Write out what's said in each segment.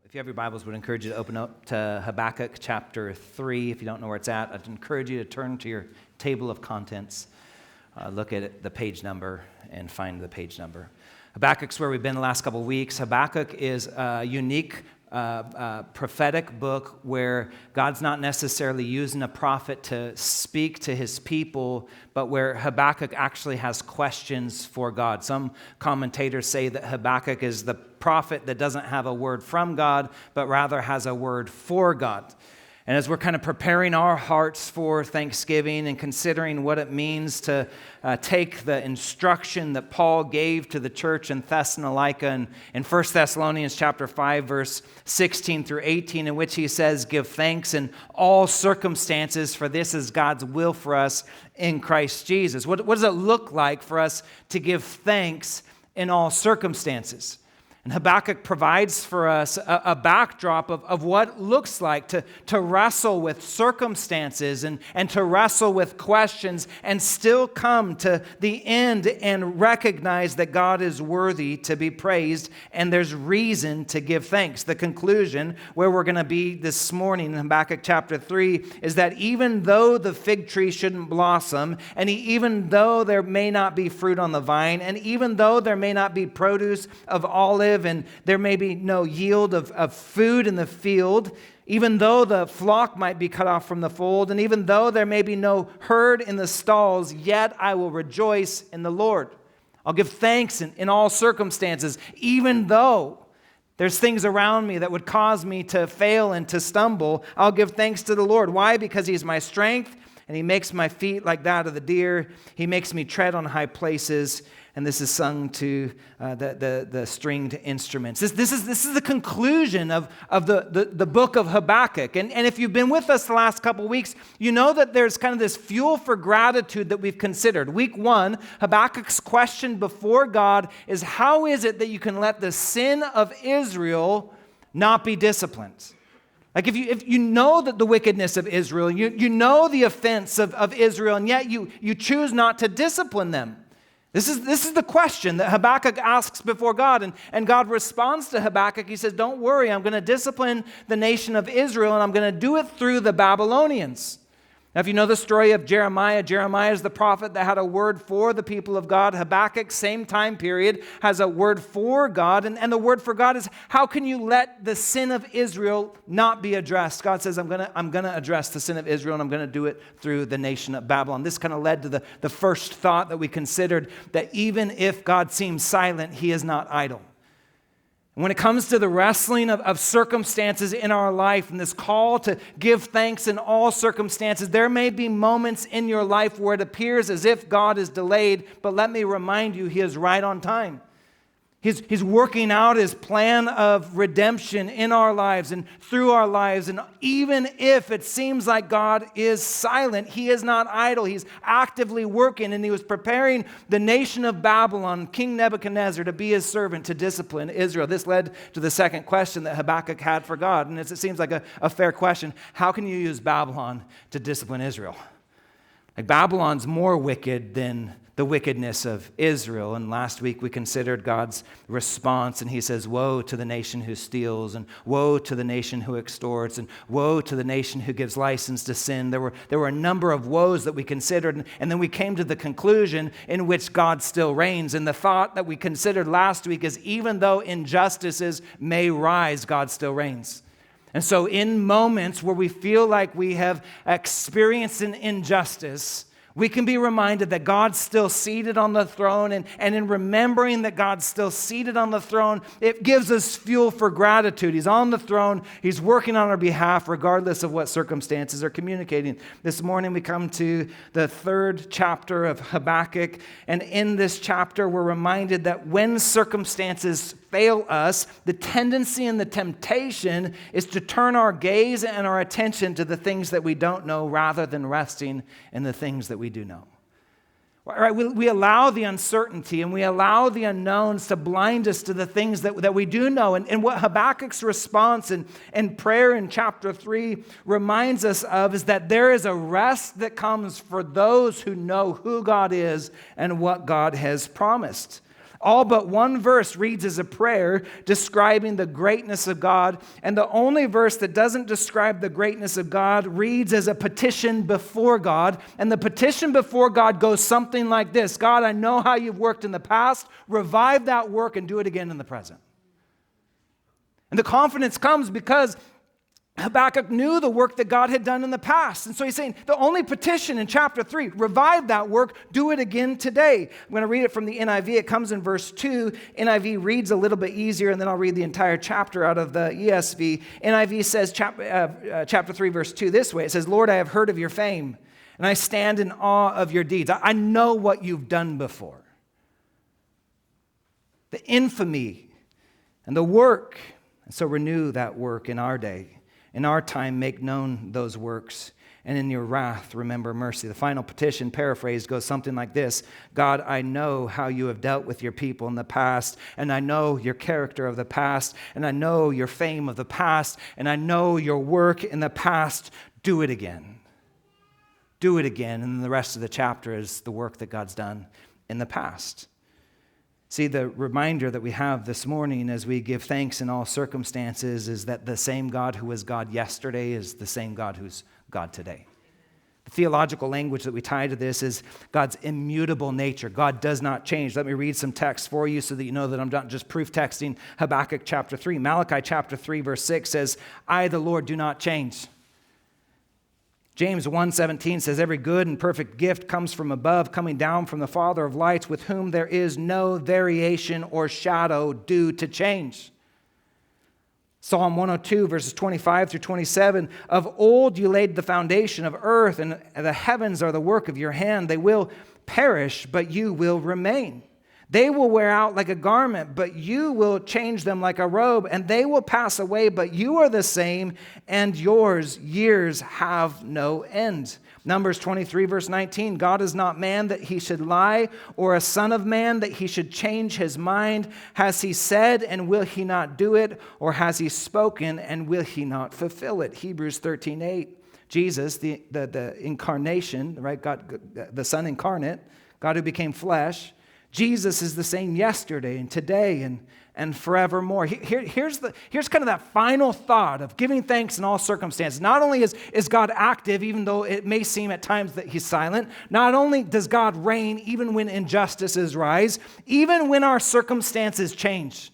If you have your Bibles, I would encourage you to open up to Habakkuk chapter 3. If you don't know where it's at, I'd encourage you to turn to your table of contents, look at the page number, and find the page number. Habakkuk's where we've been the last couple of weeks. Habakkuk is a unique prophetic book where God's not necessarily using a prophet to speak to his people, but where Habakkuk actually has questions for God. Some commentators say that Habakkuk is the prophet that doesn't have a word from God, but rather has a word for God. And as we're kind of preparing our hearts for Thanksgiving and considering what it means to take the instruction that Paul gave to the church in Thessalonica in 1 Thessalonians chapter 5, verse 16 through 18, in which he says, "Give thanks in all circumstances, for this is God's will for us in Christ Jesus." What does it look like for us to give thanks in all circumstances? And Habakkuk provides for us a backdrop of what it looks like to wrestle with circumstances and to wrestle with questions and still come to the end and recognize that God is worthy to be praised and there's reason to give thanks. The conclusion, where we're going to be this morning in Habakkuk chapter 3, is that even though the fig tree shouldn't blossom, and even though there may not be fruit on the vine, and even though there may not be produce of olive, and there may be no yield of food in the field, even though the flock might be cut off from the fold, and even though there may be no herd in the stalls, yet I will rejoice in the Lord. I'll give thanks in all circumstances, even though there's things around me that would cause me to fail and to stumble. I'll give thanks to the Lord. Why? Because He's my strength, and He makes my feet like that of the deer. He makes me tread on high places. And this is sung to the stringed instruments. This is the conclusion of the book of Habakkuk. And if you've been with us the last couple of weeks, you know that there's kind of this fuel for gratitude that we've considered. Week 1, Habakkuk's question before God is, how is it that you can let the sin of Israel not be disciplined? Like if you know that the wickedness of Israel, you know the offense of Israel, and yet you choose not to discipline them. This is the question that Habakkuk asks before God, and God responds to Habakkuk. He says, don't worry, I'm going to discipline the nation of Israel, and I'm going to do it through the Babylonians. Now, if you know the story of Jeremiah is the prophet that had a word for the people of God. Habakkuk, same time period, has a word for God, and the word for God is, how can you let the sin of Israel not be addressed? God says, I'm going to address the sin of Israel, and I'm going to do it through the nation of Babylon. This kind of led to the first thought that we considered, that even if God seems silent, He is not idle. When it comes to the wrestling of circumstances in our life and this call to give thanks in all circumstances, there may be moments in your life where it appears as if God is delayed, but let me remind you, He is right on time. He's working out His plan of redemption in our lives and through our lives. And even if it seems like God is silent, He is not idle. He's actively working, and He was preparing the nation of Babylon, King Nebuchadnezzar, to be His servant to discipline Israel. This led to the second question that Habakkuk had for God. And it seems like a fair question. How can you use Babylon to discipline Israel? Like, Babylon's more wicked than the wickedness of Israel. And last week we considered God's response, and He says, woe to the nation who steals, and woe to the nation who extorts, and woe to the nation who gives license to sin. There were a number of woes that we considered, and then we came to the conclusion in which God still reigns. And the thought that we considered last week is, even though injustices may rise, God still reigns. And so in moments where we feel like we have experienced an injustice, we can be reminded that God's still seated on the throne, and in remembering that God's still seated on the throne, it gives us fuel for gratitude. He's on the throne. He's working on our behalf regardless of what circumstances are communicating. This morning we come to the 3rd chapter of Habakkuk, and in this chapter we're reminded that when circumstances fail us, the tendency and the temptation is to turn our gaze and our attention to the things that we don't know rather than resting in the things that we do know. Right? We allow the uncertainty and we allow the unknowns to blind us to the things that we do know. And what Habakkuk's response and prayer in chapter 3 reminds us of is that there is a rest that comes for those who know who God is and what God has promised. All but one verse reads as a prayer describing the greatness of God, and the only verse that doesn't describe the greatness of God reads as a petition before God, and the petition before God goes something like this: God, I know how you've worked in the past, revive that work and do it again in the present. And the confidence comes because Habakkuk knew the work that God had done in the past. And so he's saying, the only petition in chapter 3, revive that work, do it again today. I'm going to read it from the NIV. It comes in verse 2. NIV reads a little bit easier, and then I'll read the entire chapter out of the ESV. NIV says, chapter 3, verse 2 this way. It says, Lord, I have heard of your fame, and I stand in awe of your deeds. I know what you've done before. The infamy and the work. And so renew that work in our day. In our time, make known those works, and in your wrath, remember mercy. The final petition, paraphrased, goes something like this: God, I know how you have dealt with your people in the past, and I know your character of the past, and I know your fame of the past, and I know your work in the past. Do it again. Do it again. And then the rest of the chapter is the work that God's done in the past. See, the reminder that we have this morning as we give thanks in all circumstances is that the same God who was God yesterday is the same God who's God today. The theological language that we tie to this is God's immutable nature. God does not change. Let me read some text for you so that you know that I'm not just proof texting Habakkuk chapter 3. Malachi chapter 3 verse 6 says, I, the Lord, do not change. James 1:17 says, every good and perfect gift comes from above, coming down from the Father of lights, with whom there is no variation or shadow due to change. Psalm 102, verses 25 through 27, of old you laid the foundation of earth, and the heavens are the work of your hand. They will perish, but you will remain. They will wear out like a garment, but you will change them like a robe, and they will pass away, but you are the same, and yours years have no end. Numbers 23, verse 19, God is not man that he should lie, or a son of man that he should change his mind. Has he said, and will he not do it? Or has he spoken, and will he not fulfill it? Hebrews 13:8, Jesus, the incarnation, right? God, the Son incarnate, God who became flesh. Jesus is the same yesterday and today and forevermore. Here's kind of that final thought of giving thanks in all circumstances. Not only is God active, even though it may seem at times that he's silent. Not only does God reign even when injustices rise, even when our circumstances change.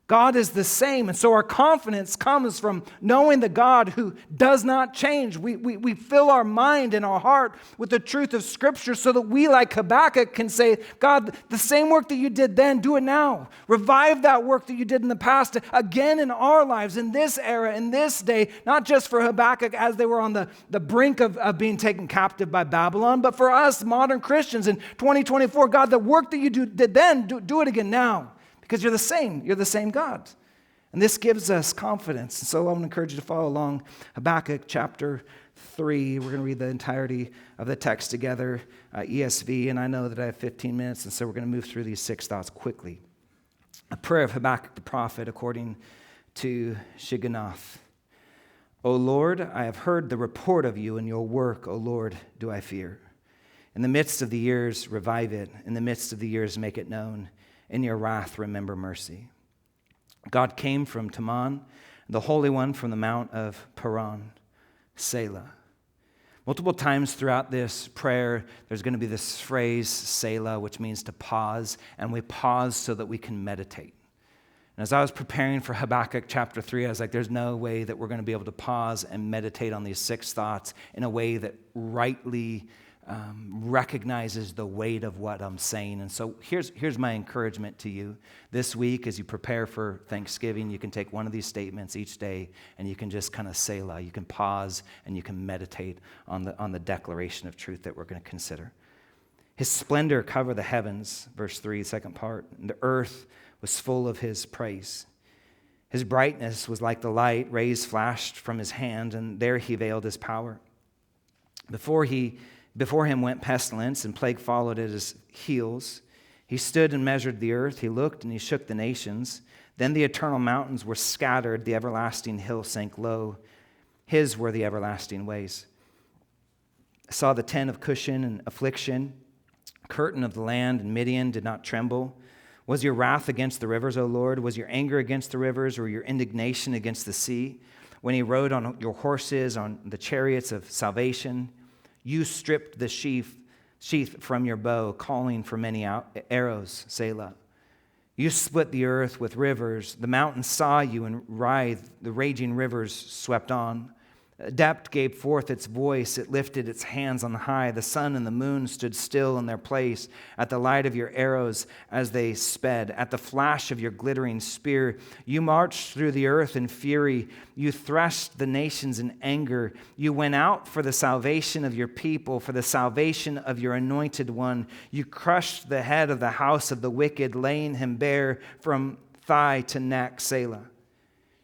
God is the same, and so our confidence comes from knowing the God who does not change. We fill our mind and our heart with the truth of Scripture so that we, like Habakkuk, can say, God, the same work that you did then, do it now. Revive that work that you did in the past again in our lives, in this era, in this day, not just for Habakkuk as they were on the brink of being taken captive by Babylon, but for us modern Christians in 2024. God, the work that you did then, do it again now. Because you're the same God. And this gives us confidence. So I want to encourage you to follow along Habakkuk chapter 3. We're going to read the entirety of the text together, ESV, and I know that I have 15 minutes, and so we're going to move through these 6 thoughts quickly. A prayer of Habakkuk the prophet according to Shigionoth. O Lord, I have heard the report of you and your work, O Lord, do I fear. In the midst of the years, revive it. In the midst of the years, make it known. In your wrath, remember mercy. God came from Teman, the Holy One from the Mount of Paran, Selah. Multiple times throughout this prayer, there's going to be this phrase, Selah, which means to pause, and we pause so that we can meditate. And as I was preparing for Habakkuk chapter 3, I was like, there's no way that we're going to be able to pause and meditate on these 6 thoughts in a way that rightly recognizes the weight of what I'm saying. And so here's my encouragement to you. This week, as you prepare for Thanksgiving, you can take one of these statements each day and you can just kind of Selah. You can pause and you can meditate on the declaration of truth that we're going to consider. His splendor covered the heavens, verse 3, second part, and the earth was full of his praise. His brightness was like the light, rays flashed from his hand, and there he veiled his power. Before him went pestilence, and plague followed at his heels. He stood and measured the earth. He looked and he shook the nations. Then the eternal mountains were scattered. The everlasting hill sank low. His were the everlasting ways. I saw the tent of Cushan and affliction. Curtain of the land, and Midian did not tremble. Was your wrath against the rivers, O Lord? Was your anger against the rivers, or your indignation against the sea? When he rode on your horses, on the chariots of salvation, you stripped the sheath from your bow, calling for many arrows, Selah. You split the earth with rivers. The mountains saw you and writhed. The raging rivers swept on. A depth gave forth its voice. It lifted its hands on high. The sun and the moon stood still in their place at the light of your arrows as they sped. At the flash of your glittering spear, you marched through the earth in fury. You threshed the nations in anger. You went out for the salvation of your people, for the salvation of your anointed one. You crushed the head of the house of the wicked, laying him bare from thigh to neck, Selah.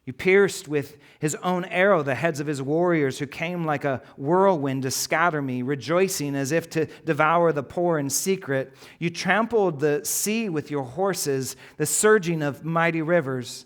You pierced with his own arrow the heads of his warriors who came like a whirlwind to scatter me, rejoicing as if to devour the poor in secret. You trampled the sea with your horses, the surging of mighty rivers.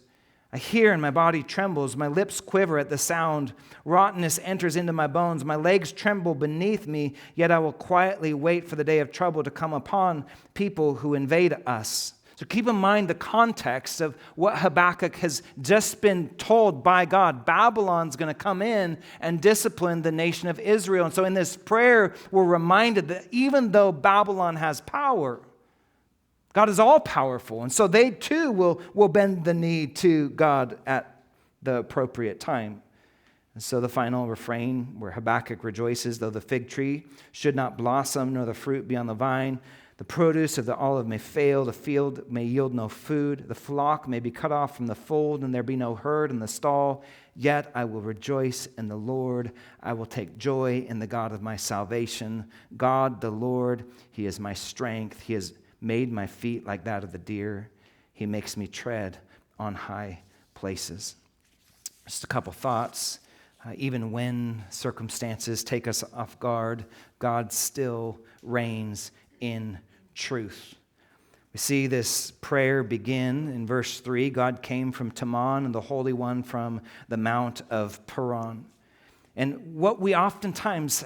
I hear and my body trembles. My lips quiver at the sound. Rottenness enters into my bones. My legs tremble beneath me, yet I will quietly wait for the day of trouble to come upon people who invade us. So keep in mind the context of what Habakkuk has just been told by God. Babylon's going to come in and discipline the nation of Israel. And so in this prayer, we're reminded that even though Babylon has power, God is all powerful. And so they too will bend the knee to God at the appropriate time. And so the final refrain where Habakkuk rejoices, though the fig tree should not blossom, nor the fruit be on the vine, the produce of the olive may fail, the field may yield no food, the flock may be cut off from the fold, and there be no herd in the stall. Yet I will rejoice in the Lord. I will take joy in the God of my salvation. God, the Lord, He is my strength. He has made my feet like that of the deer. He makes me tread on high places. Just a couple thoughts. Even when circumstances take us off guard, God still reigns in truth. We see this prayer begin in verse 3. God came from Teman and the Holy One from the Mount of Paran. And what we oftentimes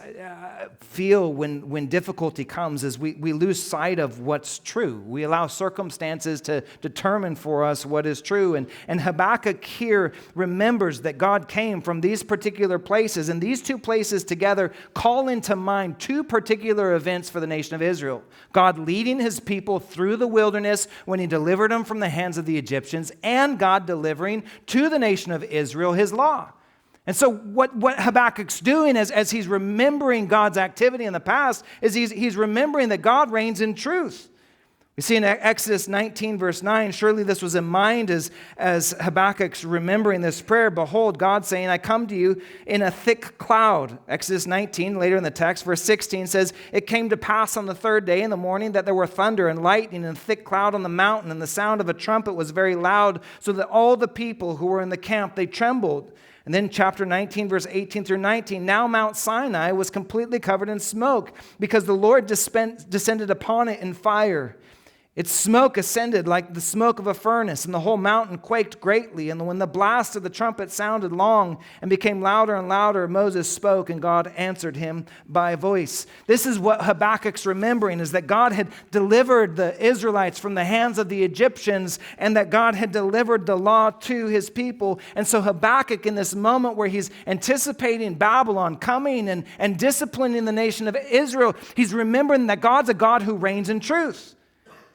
feel when difficulty comes is we lose sight of what's true. We allow circumstances to determine for us what is true. And Habakkuk here remembers that God came from these particular places. And these two places together call into mind two particular events for the nation of Israel. God leading his people through the wilderness when he delivered them from the hands of the Egyptians, and God delivering to the nation of Israel his law. And so what Habakkuk's doing as he's remembering God's activity in the past is he's remembering that God reigns in truth. We see in Exodus 19, verse 9, surely this was in mind as Habakkuk's remembering this prayer. Behold, God saying, I come to you in a thick cloud. Exodus 19, later in the text, verse 16 says, it came to pass on the third day in the morning that there were thunder and lightning and a thick cloud on the mountain, and the sound of a trumpet was very loud, so that all the people who were in the camp, they trembled. And then chapter 19, verse 18 through 19, now Mount Sinai was completely covered in smoke because the Lord descended upon it in fire. Its smoke ascended like the smoke of a furnace, and the whole mountain quaked greatly. And when the blast of the trumpet sounded long and became louder and louder, Moses spoke, and God answered him by voice. This is what Habakkuk's remembering, is that God had delivered the Israelites from the hands of the Egyptians, and that God had delivered the law to his people. And so Habakkuk, in this moment where he's anticipating Babylon coming and disciplining the nation of Israel, he's remembering that God's a God who reigns in truth.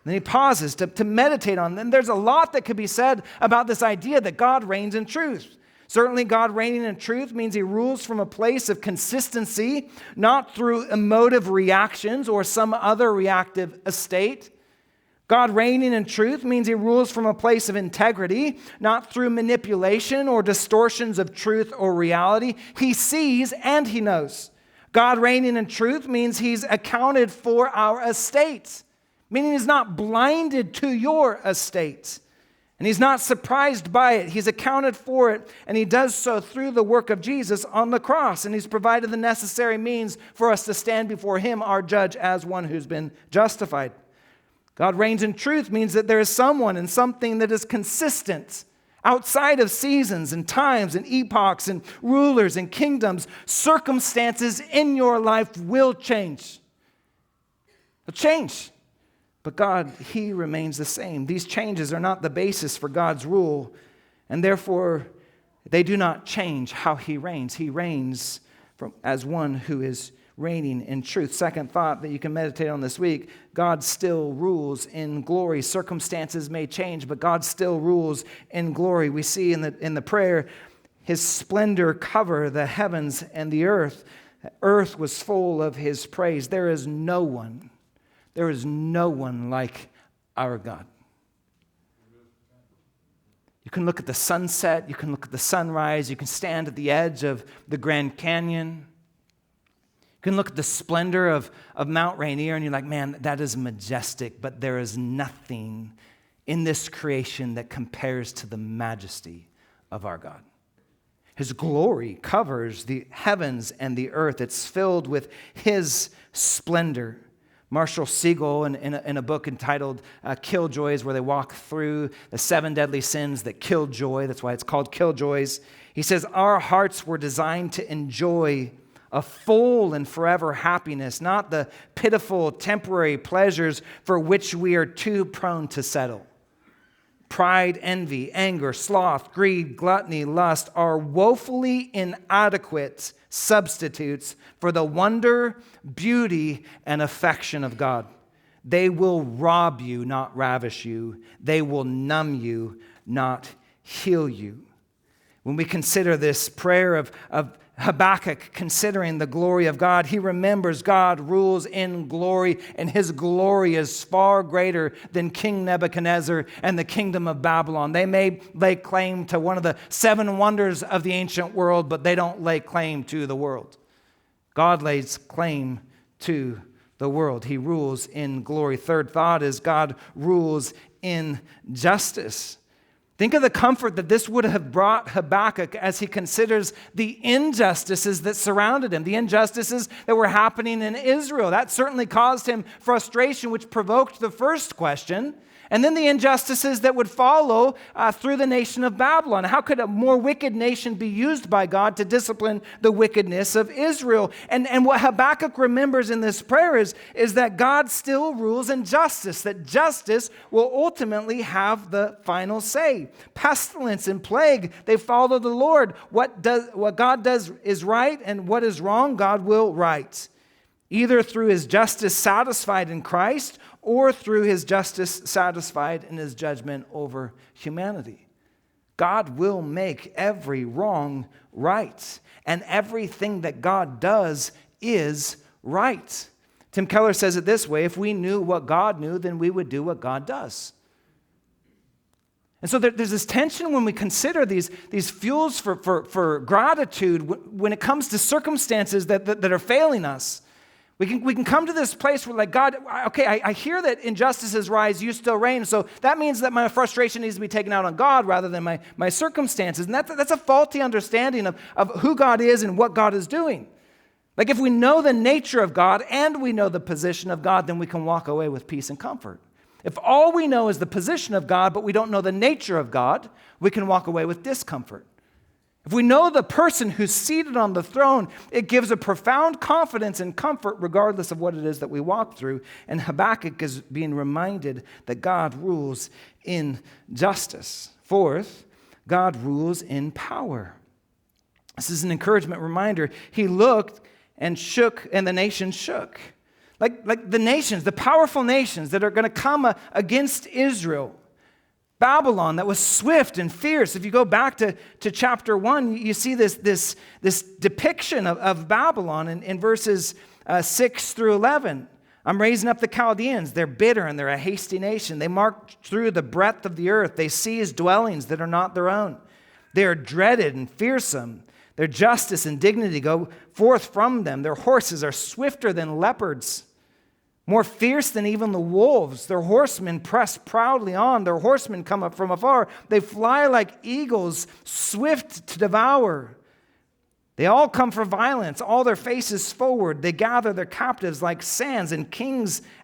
Then he pauses to meditate on them. There's a lot that could be said about this idea that God reigns in truth. Certainly, God reigning in truth means he rules from a place of consistency, not through emotive reactions or some other reactive estate. God reigning in truth means he rules from a place of integrity, not through manipulation or distortions of truth or reality. He sees and he knows. God reigning in truth means he's accounted for our estates. Meaning he's not blinded to your estate. And he's not surprised by it. He's accounted for it. And he does so through the work of Jesus on the cross. And he's provided the necessary means for us to stand before him, our judge, as one who's been justified. God reigns in truth means that there is someone and something that is consistent. Outside of seasons and times and epochs and rulers and kingdoms, circumstances in your life will change. They'll change. But God, He remains the same. These changes are not the basis for God's rule, and therefore they do not change how He reigns. He reigns as one who is reigning in truth. Second thought that you can meditate on this week, God still rules in glory. Circumstances may change, but God still rules in glory. We see in the prayer, His splendor cover the heavens and the earth. The earth was full of His praise. There is no one like our God. You can look at the sunset, you can look at the sunrise, you can stand at the edge of the Grand Canyon. You can look at the splendor of Mount Rainier and you're like, man, that is majestic, but there is nothing in this creation that compares to the majesty of our God. His glory covers the heavens and the earth. It's filled with His splendor. Marshall Siegel, in a book entitled Killjoys, where they walk through the 7 deadly sins that kill joy, that's why it's called Killjoys, he says, our hearts were designed to enjoy a full and forever happiness, not the pitiful temporary pleasures for which we are too prone to settle. Pride, envy, anger, sloth, greed, gluttony, lust are woefully inadequate substitutes for the wonder, beauty, and affection of God. They will rob you, not ravish you. They will numb you, not heal you. When we consider this prayer of Habakkuk, considering the glory of God, he remembers God rules in glory, and His glory is far greater than King Nebuchadnezzar and the kingdom of Babylon. They may lay claim to one of the 7 wonders of the ancient world, but they don't lay claim to the world. God lays claim to the world. He rules in glory. Third thought is God rules in justice. Think of the comfort that this would have brought Habakkuk as he considers the injustices that surrounded him, the injustices that were happening in Israel. That certainly caused him frustration, which provoked the first question. And then the injustices that would follow through the nation of Babylon. How could a more wicked nation be used by God to discipline the wickedness of Israel? And what Habakkuk remembers in this prayer is that God still rules in justice, that justice will ultimately have the final say. Pestilence and plague, they follow the Lord. What God does is right, and what is wrong, God will right. Either through His justice satisfied in Christ, or through His justice satisfied in His judgment over humanity. God will make every wrong right, and everything that God does is right. Tim Keller says it this way, if we knew what God knew, then we would do what God does. And so there's this tension when we consider these fuels for gratitude when it comes to circumstances that are failing us. We can come to this place where, like, God, okay, I hear that injustices rise, you still reign, so that means that my frustration needs to be taken out on God rather than my circumstances. And that's a faulty understanding of who God is and what God is doing. Like, if we know the nature of God and we know the position of God, then we can walk away with peace and comfort. If all we know is the position of God, but we don't know the nature of God, we can walk away with discomfort. If we know the person who's seated on the throne, it gives a profound confidence and comfort regardless of what it is that we walk through. And Habakkuk is being reminded that God rules in justice. Fourth, God rules in power. This is an encouragement reminder. He looked and shook, and the nation shook. Like the nations, the powerful nations that are going to come against Israel. Babylon that was swift and fierce. If you go back to chapter 1, you see this depiction of Babylon in verses 6 through 11. I'm raising up the Chaldeans. They're bitter and they're a hasty nation. They march through the breadth of the earth. They seize dwellings that are not their own. They are dreaded and fearsome. Their justice and dignity go forth from them. Their horses are swifter than leopards, more fierce than even the wolves. Their horsemen press proudly on. Their horsemen come up from afar. They fly like eagles, swift to devour. They all come for violence, all their faces forward. They gather their captives like sands, and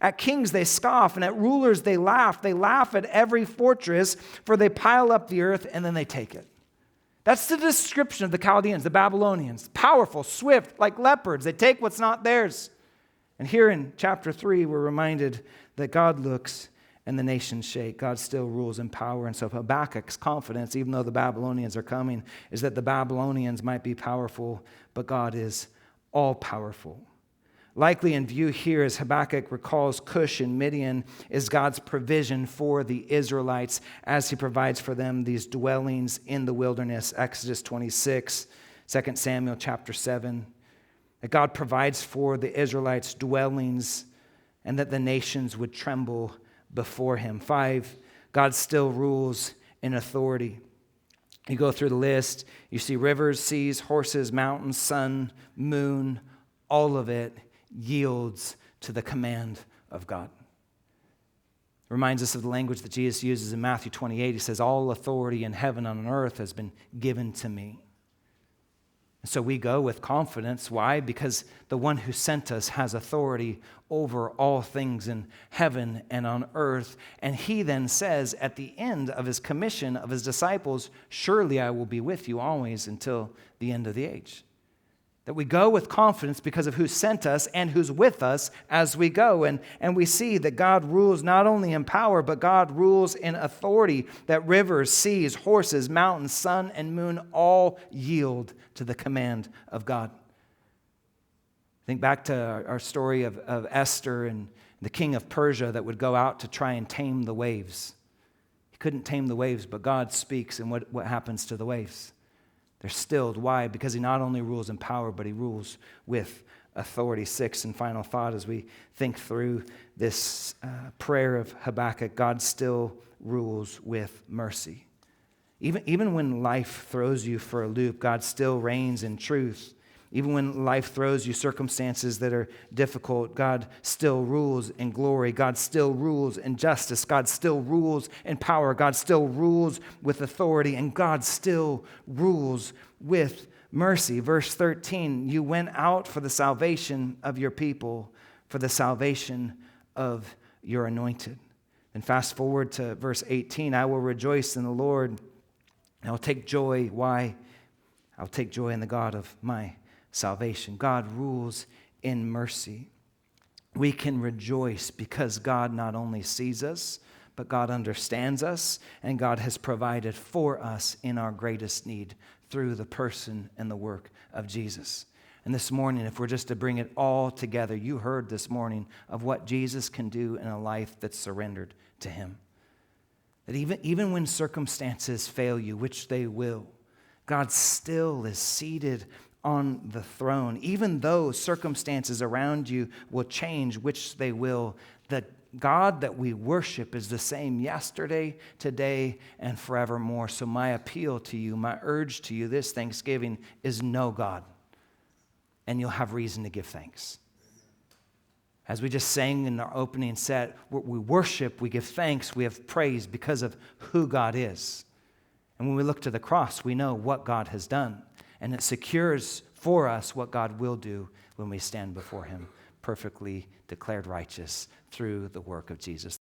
at kings they scoff, and at rulers they laugh. They laugh at every fortress, for they pile up the earth and then they take it. That's the description of the Chaldeans, the Babylonians. Powerful, swift, like leopards. They take what's not theirs. And here in chapter 3, we're reminded that God looks and the nations shake. God still rules in power. And so Habakkuk's confidence, even though the Babylonians are coming, is that the Babylonians might be powerful, but God is all-powerful. Likely in view here, as Habakkuk recalls, Cush and Midian is God's provision for the Israelites as he provides for them these dwellings in the wilderness. Exodus 26, 2 Samuel chapter 7. That God provides for the Israelites dwellings and that the nations would tremble before him. 5, God still rules in authority. You go through the list, you see rivers, seas, horses, mountains, sun, moon, all of it yields to the command of God. Reminds us of the language that Jesus uses in Matthew 28. He says, all authority in heaven and on earth has been given to me. And so we go with confidence. Why? Because the one who sent us has authority over all things in heaven and on earth. And he then says at the end of his commission of his disciples, surely I will be with you always until the end of the age. That we go with confidence because of who sent us and who's with us as we go. And we see that God rules not only in power, but God rules in authority. That rivers, seas, horses, mountains, sun, and moon all yield to the command of God. Think back to our story of Esther and the king of Persia that would go out to try and tame the waves. He couldn't tame the waves, but God speaks, and what happens to the waves? They're stilled. Why? Because he not only rules in power, but he rules with authority. 6, and final thought as we think through this prayer of Habakkuk, God still rules with mercy. Even when life throws you for a loop, God still reigns in truth. Even when life throws you circumstances that are difficult, God still rules in glory. God still rules in justice. God still rules in power. God still rules with authority. And God still rules with mercy. Verse 13, you went out for the salvation of your people, for the salvation of your anointed. And fast forward to verse 18, I will rejoice in the Lord. I will take joy. Why? I'll take joy in the God of my salvation. God rules in mercy. We can rejoice because God not only sees us, but God understands us, and God has provided for us in our greatest need through the person and the work of Jesus. And this morning, if we're just to bring it all together, you heard this morning of what Jesus can do in a life that's surrendered to him. That even when circumstances fail you, which they will, God still is seated on the throne. Even though circumstances around you will change, which they will, the God that we worship is the same yesterday, today, and forevermore. So my appeal to you, my urge to you this Thanksgiving is know God, and you'll have reason to give thanks. As we just sang in our opening set, we worship, we give thanks, we have praise because of who God is. And when we look to the cross, we know what God has done. And it secures for us what God will do when we stand before him, perfectly declared righteous through the work of Jesus.